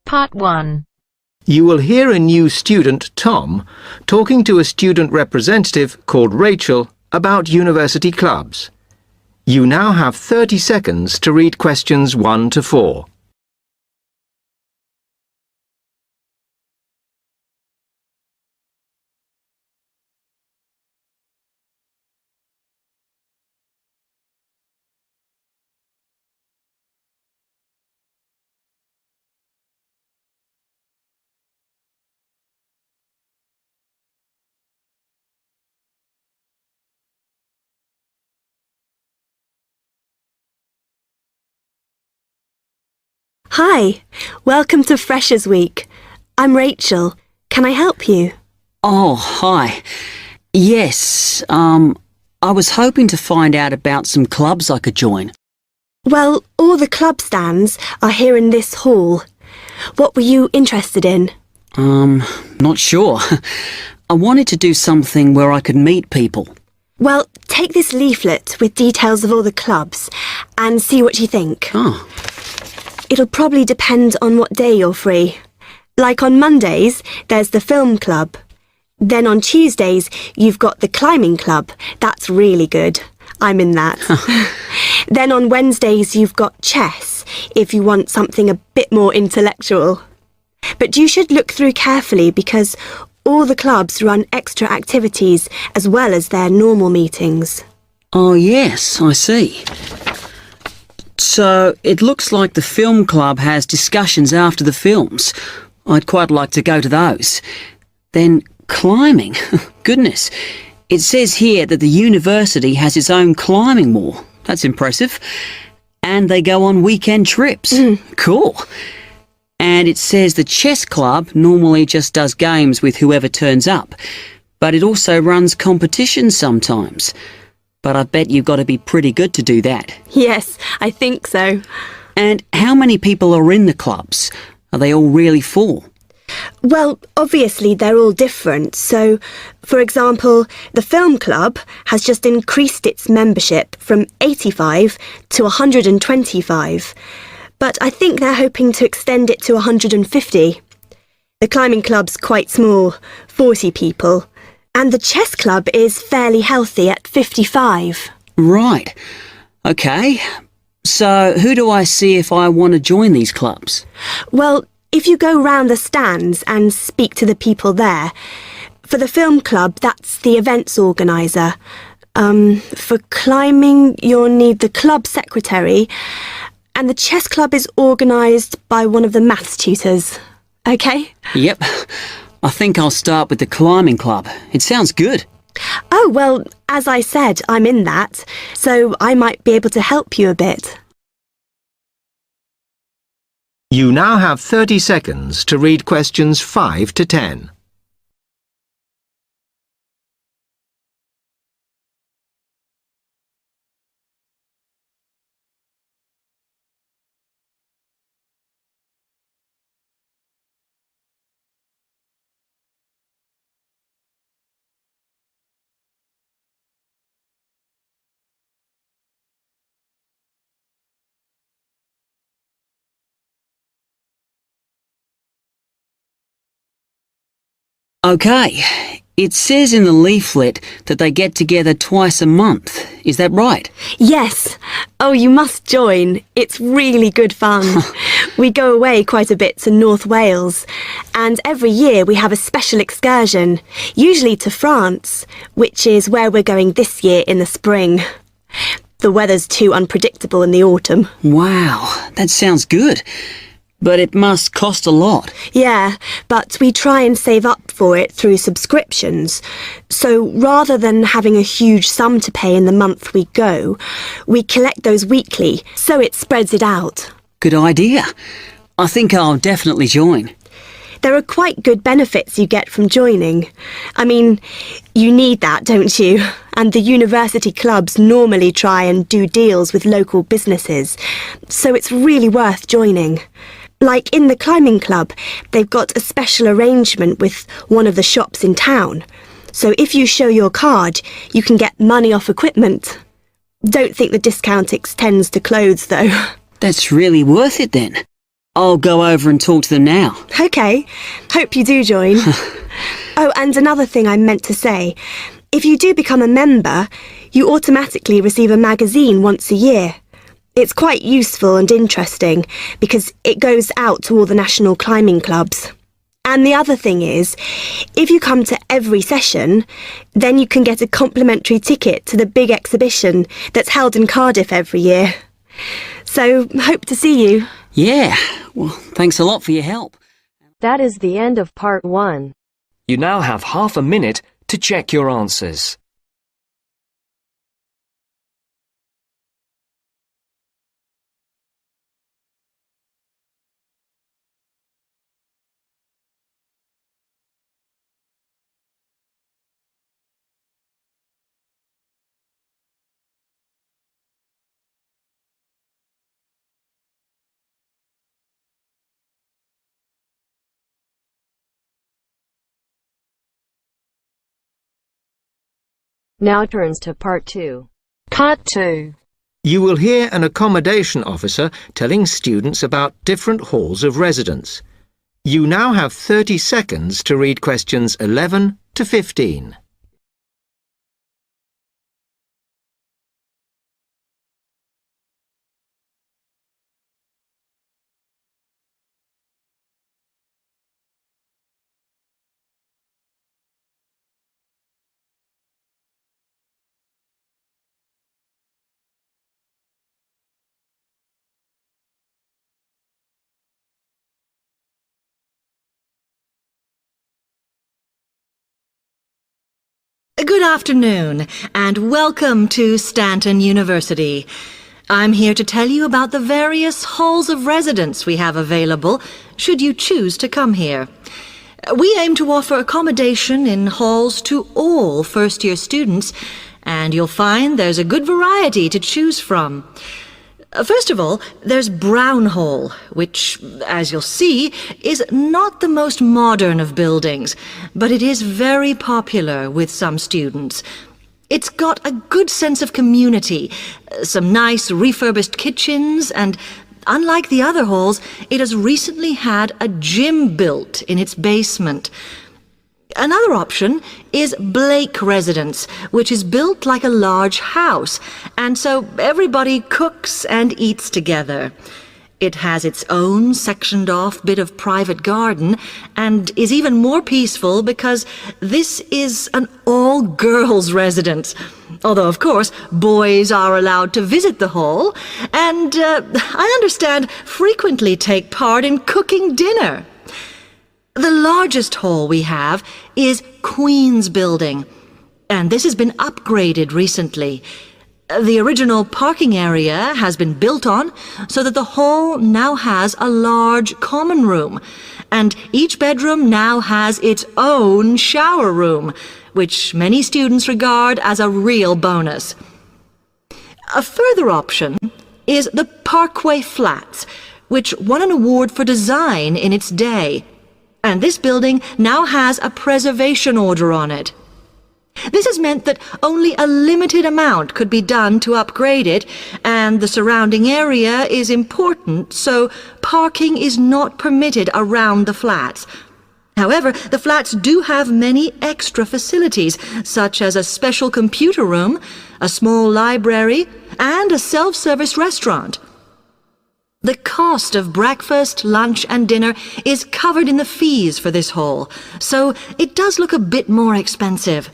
Part 1. You will hear a new student, Tom, talking to a student representative called Rachel about university clubs. You now have 30 seconds to read questions 1 to 4. Hi, welcome to Freshers Week. I'm Rachel. Can I help you? Oh, hi. Yes, I was hoping to find out about some clubs I could join. Well, all the club stands are here in this hall. What were you interested in? Not sure. I wanted to do something where I could meet people. Well, take this leaflet with details of all the clubs and see what you think. Oh. It'll probably depend on what day you're free. Like on Mondays, there's the film club. Then on Tuesdays, you've got the climbing club. That's really good. I'm in that. Then on Wednesdays, you've got chess, if you want something a bit more intellectual. But you should look through carefully because all the clubs run extra activities as well as their normal meetings. Oh, yes, I see. So, it looks like the film club has discussions after the films. I'd quite like to go to those. Then climbing. Goodness. It says here that the university has its own climbing wall. That's impressive. And they go on weekend trips. Cool. And it says the chess club normally just does games with whoever turns up. But it also runs competitions sometimes. But I bet you've got to be pretty good to do that. Yes, I think so. And how many people are in the clubs? Are they all really full? Well, obviously they're all different. So, for example, the film club has just increased its membership from 85 to 125. But I think they're hoping to extend it to 150. The climbing club's quite small, 40 people. And the chess club is fairly healthy at 55. Right. Okay. So who do I see if I want to join these clubs? Well, if you go round the stands and speak to the people there, for the film club, that's the events organiser. For climbing, you'll need the club secretary, and the chess club is organised by one of the maths tutors. OK? Yep. I think I'll start with the climbing club. It sounds good. Oh, well, as I said, I'm in that, so I might be able to help you a bit. You now have 30 seconds to read questions 5 to 10. Okay. It says in the leaflet that they get together twice a month. Is that right? Yes. Oh, you must join. It's really good fun. We go away quite a bit to North Wales, and every year we have a special excursion, usually to France, which is where we're going this year in the spring. The weather's too unpredictable in the autumn. Wow, that sounds good. But it must cost a lot. Yeah, but we try and save up for it through subscriptions. So rather than having a huge sum to pay in the month we go, we collect those weekly, so it spreads it out. Good idea. I think I'll definitely join. There are quite good benefits you get from joining. I mean, you need that, don't you? And the university clubs normally try and do deals with local businesses, so it's really worth joining. Like in the climbing club, they've got a special arrangement with one of the shops in town. So if you show your card, you can get money off equipment. Don't think the discount extends to clothes, though. That's really worth it then. I'll go over and talk to them now. OK, hope you do join. Oh, and another thing I meant to say. If you do become a member, you automatically receive a magazine once a year. It's quite useful and interesting because it goes out to all the national climbing clubs. And the other thing is, if you come to every session, then you can get a complimentary ticket to the big exhibition that's held in Cardiff every year. So, hope to see you. Yeah, well, thanks a lot for your help. That is the end of part 1. You now have half a minute to check your answers. Now turns to part 2. Part 2. You will hear an accommodation officer telling students about different halls of residence. You now have 30 seconds to read questions 11 to 15. Good afternoon, and welcome to Stanton University. I'm here to tell you about the various halls of residence we have available, should you choose to come here. We aim to offer accommodation in halls to all first-year students, and you'll find there's a good variety to choose from. First of all, there's Brown Hall, which, as you'll see, is not the most modern of buildings, but it is very popular with some students. It's got a good sense of community, some nice refurbished kitchens, and unlike the other halls, it has recently had a gym built in its basement. Another option is Blake Residence, which is built like a large house, and so everybody cooks and eats together. It has its own sectioned-off bit of private garden and is even more peaceful because this is an all-girls residence. Although, of course, boys are allowed to visit the hall and, I understand, frequently take part in cooking dinner. The largest hall we have is Queen's Building, and this has been upgraded recently. The original parking area has been built on so that the hall now has a large common room, and each bedroom now has its own shower room, which many students regard as a real bonus. A further option is the Parkway Flats, which won an award for design in its day. And this building now has a preservation order on it. This has meant that only a limited amount could be done to upgrade it, and the surrounding area is important, so parking is not permitted around the flats. However, the flats do have many extra facilities, such as a special computer room, a small library, and a self-service restaurant. The cost of breakfast, lunch and dinner is covered in the fees for this hall, so it does look a bit more expensive.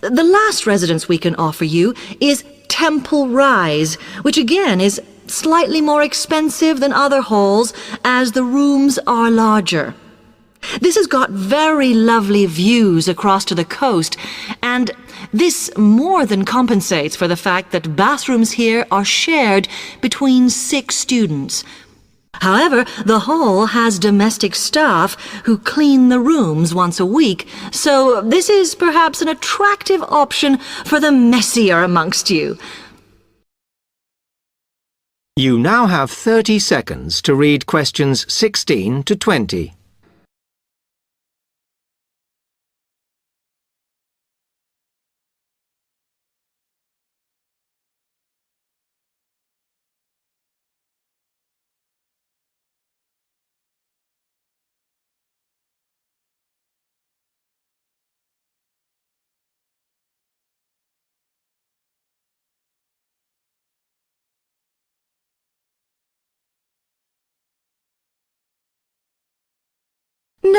The last residence we can offer you is Temple Rise, which again is slightly more expensive than other halls as the rooms are larger. This has got very lovely views across to the coast, and this more than compensates for the fact that bathrooms here are shared between 6 students. However, the hall has domestic staff who clean the rooms once a week, so this is perhaps an attractive option for the messier amongst you. You now have 30 seconds to read questions 16 to 20.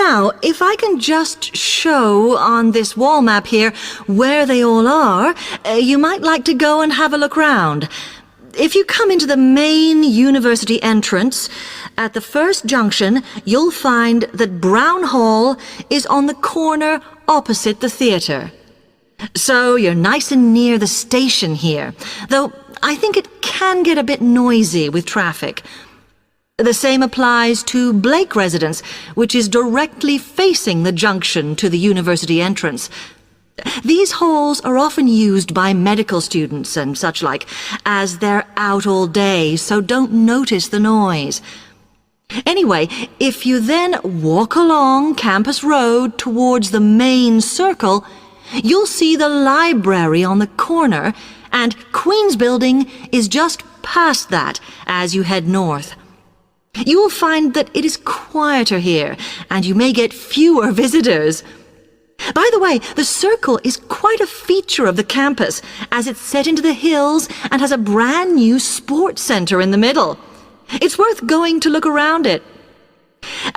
Now, if I can just show on this wall map here where they all are, you might like to go and have a look round. If you come into the main university entrance, at the first junction, you'll find that Brown Hall is on the corner opposite the theatre. So you're nice and near the station here, though I think it can get a bit noisy with traffic. The same applies to Blake Residence, which is directly facing the junction to the university entrance. These halls are often used by medical students and such like, as they're out all day, so don't notice the noise. Anyway, if you then walk along Campus Road towards the main circle, you'll see the library on the corner, and Queen's Building is just past that as you head north. You will find that it is quieter here, and you may get fewer visitors. By the way, the circle is quite a feature of the campus, as it's set into the hills and has a brand new sports center in the middle. It's worth going to look around it.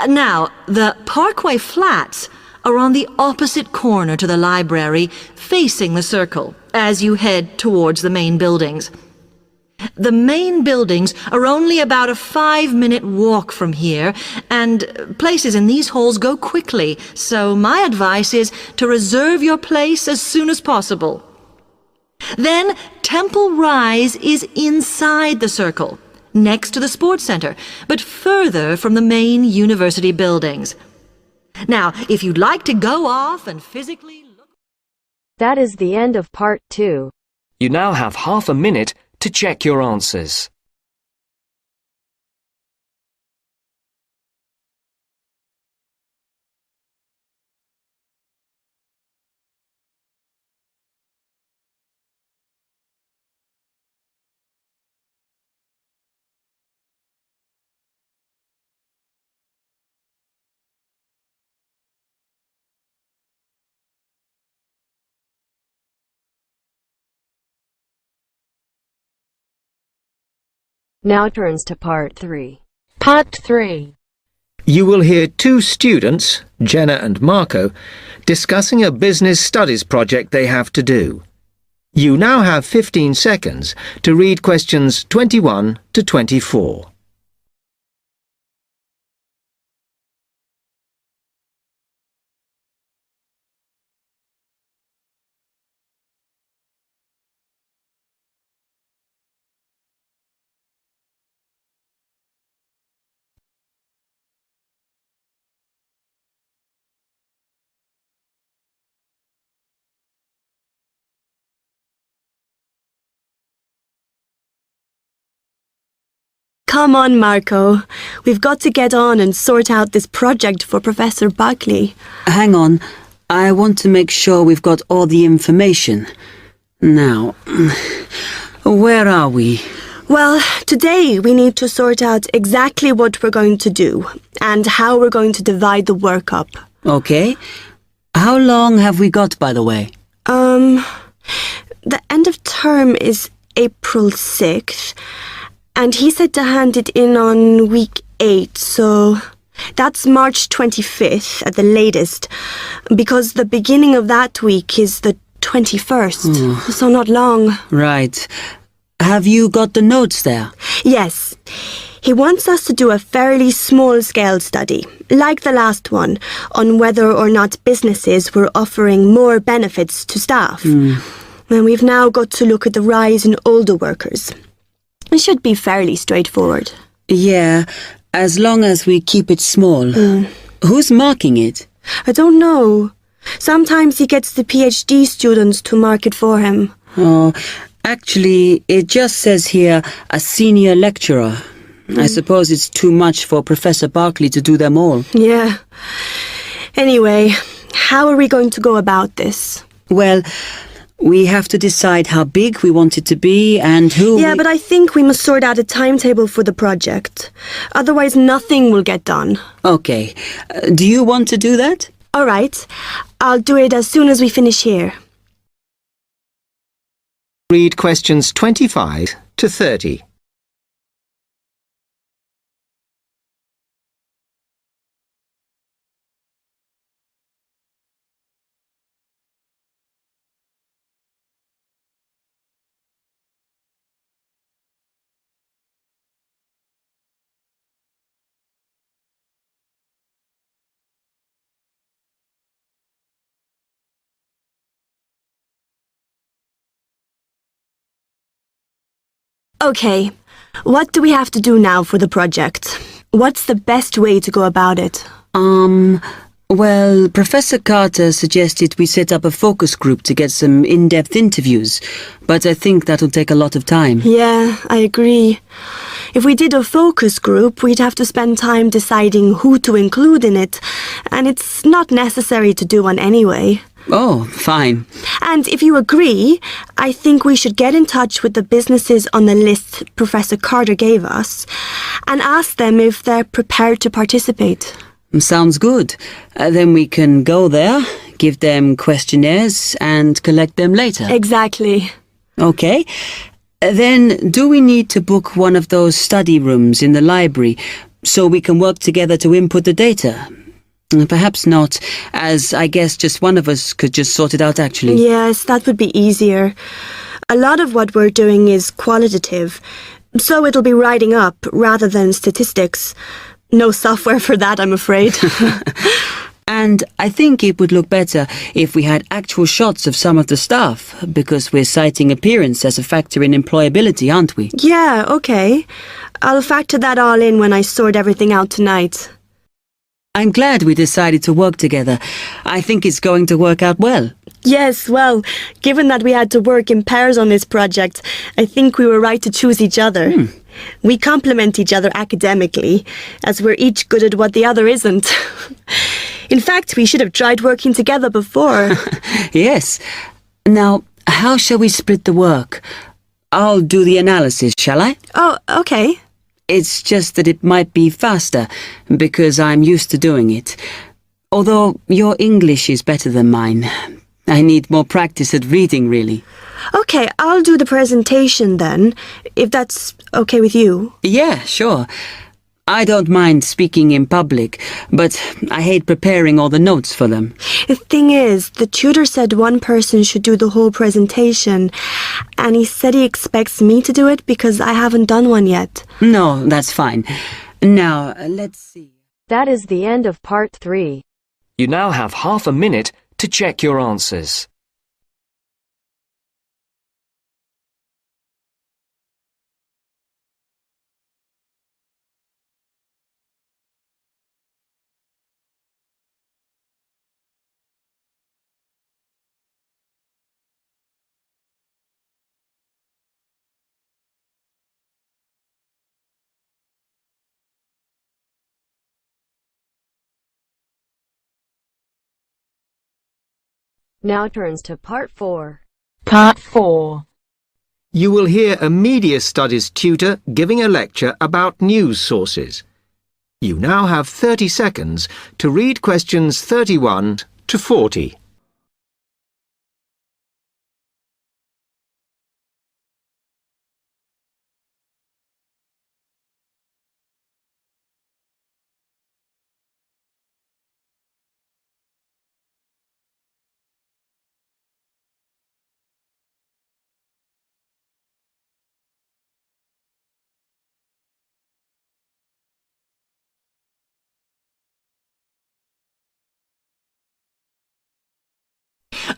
Now, the Parkway Flats are on the opposite corner to the library, facing the circle, as you head towards the main buildings. The main buildings are only about a 5-minute walk from here, and places in these halls go quickly, so my advice is to reserve your place as soon as possible. Then Temple Rise is inside the circle, next to the sports center, but further from the main university buildings. Now, if you'd like to go off and physically look... That is the end of part 2. You now have half a minute to check your answers. Now turns to part 3. Part 3. You will hear two students, Jenna and Marco, discussing a business studies project they have to do. You now have 15 seconds to read questions 21 to 24. Come on, Marco. We've got to get on and sort out this project for Professor Buckley. Hang on. I want to make sure we've got all the information. Now, where are we? Well, today we need to sort out exactly what we're going to do and how we're going to divide the work up. Okay. How long have we got, by the way? The end of term is April 6th, and he said to hand it in on week 8, so that's March 25th at the latest, because the beginning of that week is the 21st, so not long. Right. Have you got the notes there? Yes. He wants us to do a fairly small-scale study, like the last one, on whether or not businesses were offering more benefits to staff. And we've now got to look at the rise in older workers. It should be fairly straightforward. Yeah, as long as we keep it small. Who's marking it? I don't know. Sometimes he gets the PhD students to mark it for him. Oh, actually, it just says here, a senior lecturer. I suppose it's too much for Professor Barclay to do them all. Yeah. Anyway, how are we going to go about this? Well, we have to decide how big we want it to be and who... Yeah, but I think we must sort out a timetable for the project. Otherwise, nothing will get done. Okay. Do you want to do that? All right. I'll do it as soon as we finish here. Read questions 25 to 30. Okay, what do we have to do now for the project? What's the best way to go about it? Well, Professor Carter suggested we set up a focus group to get some in-depth interviews, but I think that'll take a lot of time. Yeah, I agree. If we did a focus group, we'd have to spend time deciding who to include in it, and it's not necessary to do one anyway. Oh, fine. And if you agree, I think we should get in touch with the businesses on the list Professor Carter gave us and ask them if they're prepared to participate. Sounds good. Then we can go there, give them questionnaires, and collect them later. Exactly. Okay. Then, do we need to book one of those study rooms in the library so we can work together to input the data? Perhaps not, as I guess just one of us could just sort it out actually. Yes, that would be easier. A lot of what we're doing is qualitative, so it'll be writing up rather than statistics. No software for that, I'm afraid. And I think it would look better if we had actual shots of some of the staff, because we're citing appearance as a factor in employability, aren't we? Yeah, okay. I'll factor that all in when I sort everything out tonight. I'm glad we decided to work together. I think it's going to work out well. Yes, well, given that we had to work in pairs on this project, I think we were right to choose each other. We complement each other academically, as we're each good at what the other isn't. In fact, we should have tried working together before. Yes. Now, how shall we split the work? I'll do the analysis, shall I? Oh, okay. It's just that it might be faster, because I'm used to doing it. Although your English is better than mine. I need more practice at reading, really. Okay, I'll do the presentation then, if that's okay with you. Yeah, sure. I don't mind speaking in public, but I hate preparing all the notes for them. The thing is, the tutor said one person should do the whole presentation, and he said he expects me to do it because I haven't done one yet. No, that's fine. Now, let's see. That is the end of part 3. You now have half a minute to check your answers. Now turns to part 4. Part 4. You will hear a media studies tutor giving a lecture about news sources. You now have 30 seconds to read questions 31 to 40.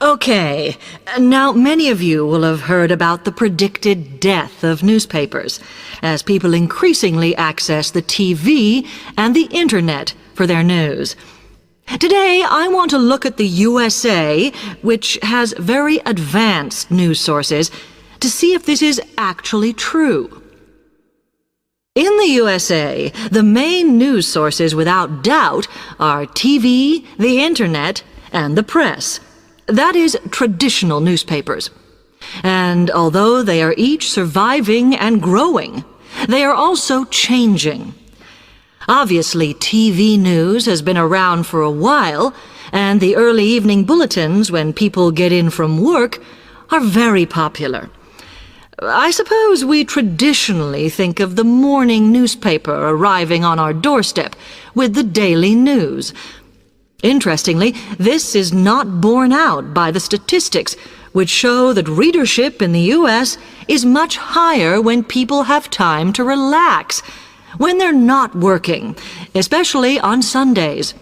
Okay, now many of you will have heard about the predicted death of newspapers, as people increasingly access the TV and the internet for their news. Today, I want to look at the USA, which has very advanced news sources, to see if this is actually true. In the USA, the main news sources without doubt are TV, the internet, and the press. That is, traditional newspapers. And although they are each surviving and growing, they are also changing. Obviously, TV news has been around for a while, and the early evening bulletins, when people get in from work, are very popular. I suppose we traditionally think of the morning newspaper arriving on our doorstep with the daily news. Interestingly, this is not borne out by the statistics, which show that readership in the U.S. is much higher when people have time to relax, when they're not working, especially on Sundays.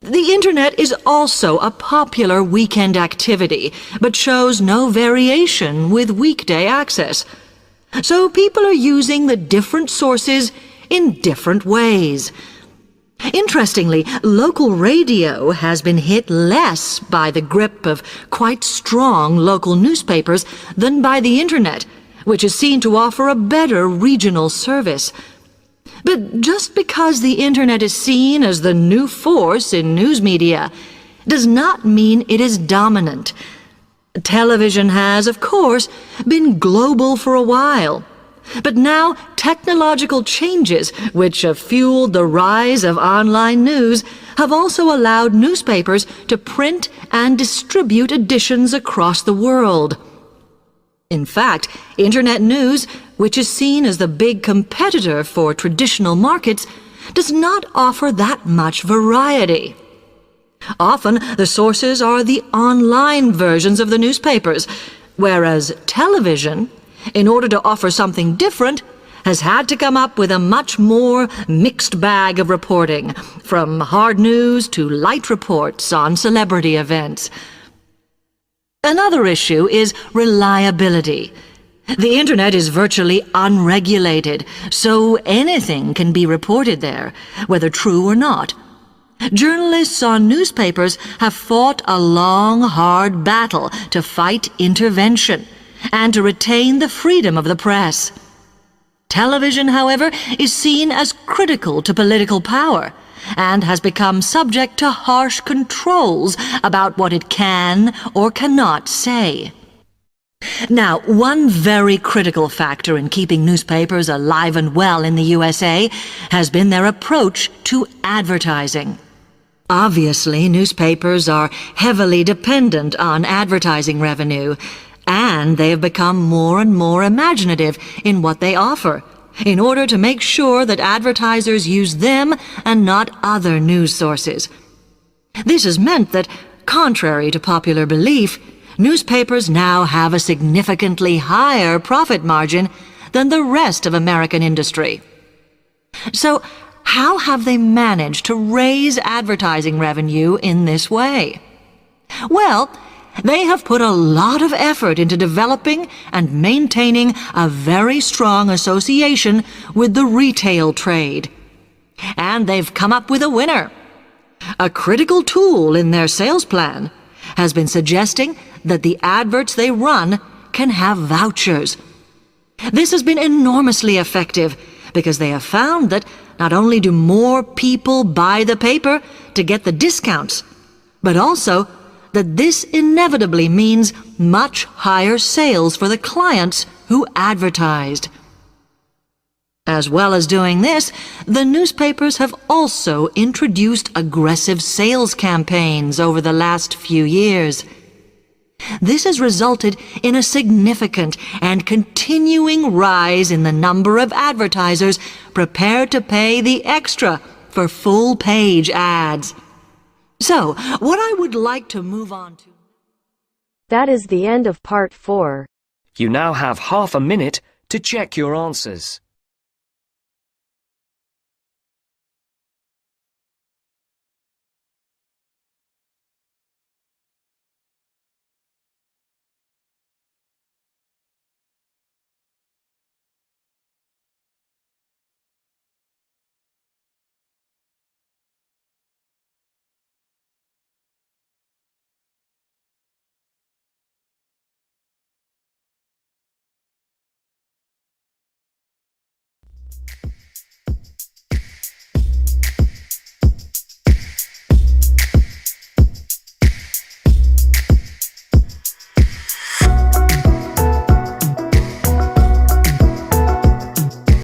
The internet is also a popular weekend activity, but shows no variation with weekday access. So people are using the different sources in different ways. Interestingly, local radio has been hit less by the grip of quite strong local newspapers than by the Internet, which is seen to offer a better regional service. But just because the Internet is seen as the new force in news media does not mean it is dominant. Television has, of course, been global for a while. But now technological changes, which have fueled the rise of online news, have also allowed newspapers to print and distribute editions across the world. In fact, Internet news, which is seen as the big competitor for traditional markets, does not offer that much variety. Often, the sources are the online versions of the newspapers, whereas television, in order to offer something different, has had to come up with a much more mixed bag of reporting, from hard news to light reports on celebrity events. Another issue is reliability. The Internet is virtually unregulated, so anything can be reported there, whether true or not. Journalists on newspapers have fought a long, hard battle to fight intervention and to retain the freedom of the press. Television, however, is seen as critical to political power and has become subject to harsh controls about what it can or cannot say. Now, one very critical factor in keeping newspapers alive and well in the USA has been their approach to advertising. Obviously, newspapers are heavily dependent on advertising revenue, and they have become more and more imaginative in what they offer, in order to make sure that advertisers use them and not other news sources. This has meant that, contrary to popular belief, newspapers now have a significantly higher profit margin than the rest of American industry. So, how have they managed to raise advertising revenue in this way? Well, they have put a lot of effort into developing and maintaining a very strong association with the retail trade. And they've come up with a winner. A critical tool in their sales plan has been suggesting that the adverts they run can have vouchers. This has been enormously effective because they have found that not only do more people buy the paper to get the discounts, but also that this inevitably means much higher sales for the clients who advertised. As well as doing this, the newspapers have also introduced aggressive sales campaigns over the last few years. This has resulted in a significant and continuing rise in the number of advertisers prepared to pay the extra for full-page ads. So, what I would like to move on to... That is the end of part 4. You now have half a minute to check your answers.